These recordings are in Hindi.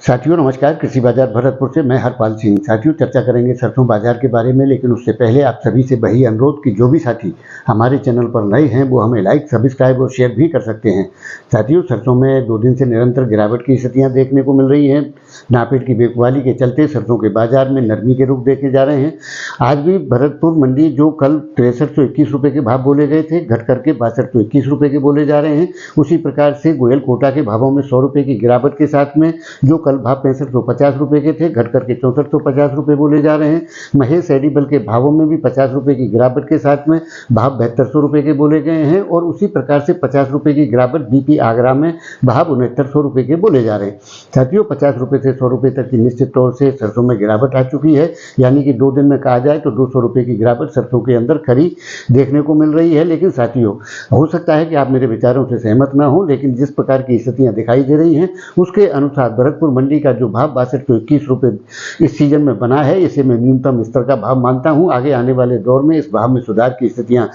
साथियों नमस्कार। कृषि बाजार भरतपुर से मैं हरपाल सिंह। साथियों चर्चा करेंगे सरसों बाजार के बारे में, लेकिन उससे पहले आप सभी से वही अनुरोध कि जो भी साथी हमारे चैनल पर नए हैं वो हमें लाइक, सब्सक्राइब और शेयर भी कर सकते हैं। साथियों सरसों में 2 दिन से निरंतर गिरावट की स्थितियां देखने को मिल रही हैं। नापेट की बिकवाली के चलते सरसों के बाजार में नरमी के रुख देखे जा रहे हैं। आज भी भरतपुर मंडी जो कल 6321 रुपये के भाव बोले गए थे, घट करके 6221 रुपये के बोले जा रहे हैं। उसी प्रकार से गोयल कोटा के भावों में 100 रुपये की गिरावट के साथ में जो कल भाव 6550 रुपये के थे, घट करके 6450 रुपये बोले जा रहे हैं। महेश एडिबल के भावों में भी 50 रुपये की गिरावट के साथ में भाव 7200 रुपये के बोले गए हैं। और उसी प्रकार से 50 रुपये की गिरावट बीपी आगरा में भाव 6900 रुपये के बोले जा रहे हैं। साथियों 50 रुपये से 100 रुपये तक की निश्चित तौर से सरसों में गिरावट आ चुकी है, यानी कि 2 दिन में कहा जाए तो 200 रुपये की गिरावट सरसों के अंदर खरी देखने को मिल रही है। लेकिन साथियों हो सकता है कि आप मेरे विचारों से सहमत ना हो, लेकिन जिस प्रकार की स्थितियां दिखाई दे रही हैं उसके अनुसार भरतपुर मंडी का जो भाव 6221 रुपये इस सीजन में बना है, इसे मैं न्यूनतम स्तर का भाव मानता हूं। आगे आने वाले दौर में इस भाव में सुधार की स्थितियां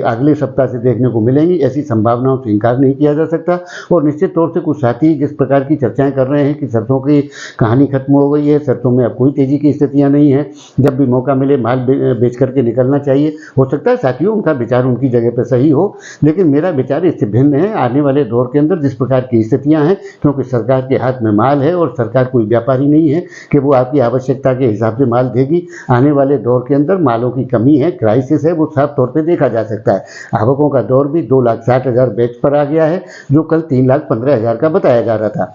अगले सप्ताह से देखने को मिलेंगी, ऐसी संभावनाओं से इनकार नहीं किया जा सकता। और निश्चित तौर से कुछ साथी जिस प्रकार की चर्चाएं कर रहे हैं कि सरसों की कहानी खत्म हो गई है, सरसों में अब कोई तेजी की स्थितियां नहीं है, जब भी मौका मिले माल बेच करके निकलना चाहिए। हो सकता है साथियों उनका विचार उनकी जगह पर सही हो, लेकिन मेरा विचार इससे भिन्न है। आने वाले दौर के अंदर जिस प्रकार की स्थितियां हैं, क्योंकि सरकार के हाथ में माल है और सरकार कोई व्यापारी नहीं है कि वो आपकी आवश्यकता के हिसाब से माल देगी। आने वाले दौर के अंदर मालों की कमी है, क्राइसिस है, वो साफ तौर पे देखा जा सकता है। आवकों का दौर भी 2,60,000 बैच पर आ गया है, जो कल 3,15,000 का बताया जा रहा था।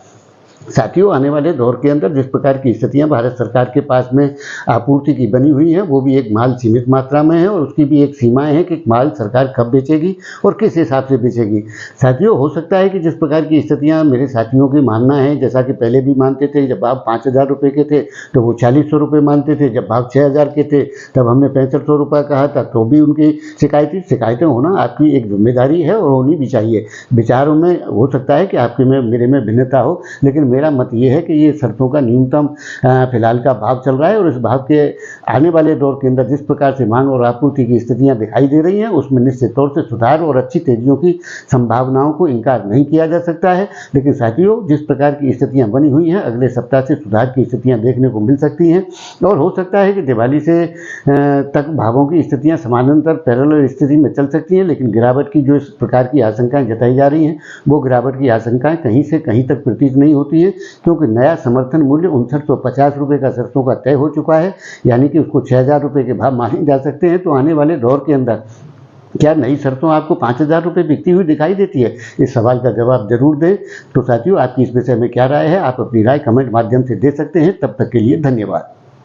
साथियों आने वाले दौर के अंदर जिस प्रकार की स्थितियां भारत सरकार के पास में आपूर्ति की बनी हुई है, वो भी एक माल सीमित मात्रा में है और उसकी भी एक सीमाएं हैं कि माल सरकार कब बेचेगी और किस हिसाब से बेचेगी। साथियों हो सकता है कि जिस प्रकार की स्थितियां मेरे साथियों की मानना है, जैसा कि पहले भी मानते थे, जब भाव 5,000 रुपये के थे तो वो 4,600 रुपये मानते थे, जब भाव 6,000 के थे तब हमने 6500 रुपये कहा था, तो भी उनकी शिकायतें होना आपकी एक जिम्मेदारी है और होनी भी चाहिए। विचारों में हो सकता है कि आपके में मेरे में भिन्नता हो, लेकिन मेरा मत ये है कि ये सरसों का न्यूनतम फिलहाल का भाव चल रहा है और इस भाव के आने वाले दौर के अंदर जिस प्रकार से मांग और आपूर्ति की स्थितियां दिखाई दे रही हैं, उसमें निश्चित तौर से सुधार और अच्छी तेजियों की संभावनाओं को इनकार नहीं किया जा सकता है। लेकिन साथियों जिस प्रकार की स्थितियां बनी हुई हैं, अगले सप्ताह से सुधार की स्थितियां देखने को मिल सकती हैं और हो सकता है कि दिवाली से तक भावों की स्थितियां समानांतर पैरेलल स्थिति में चल सकती हैं। लेकिन गिरावट की जो इस प्रकार की आशंकाएं जताई जा रही हैं, वो गिरावट की आशंकाएं कहीं से कहीं तक प्रतीत नहीं होती है, क्योंकि नया समर्थन मूल्य 5950 रुपये का सरसों का तय हो चुका है, यानी कि उसको 6,000 रुपये के भाव माने जा सकते हैं। तो आने वाले दौर के अंदर क्या नई सरसों आपको 5,000 रुपये बिकती हुई दिखाई देती है? इस सवाल का जवाब जरूर दें। तो साथियों आपकी इस विषय में क्या राय है, आप अपनी राय कमेंट माध्यम से दे सकते हैं। तब तक के लिए धन्यवाद।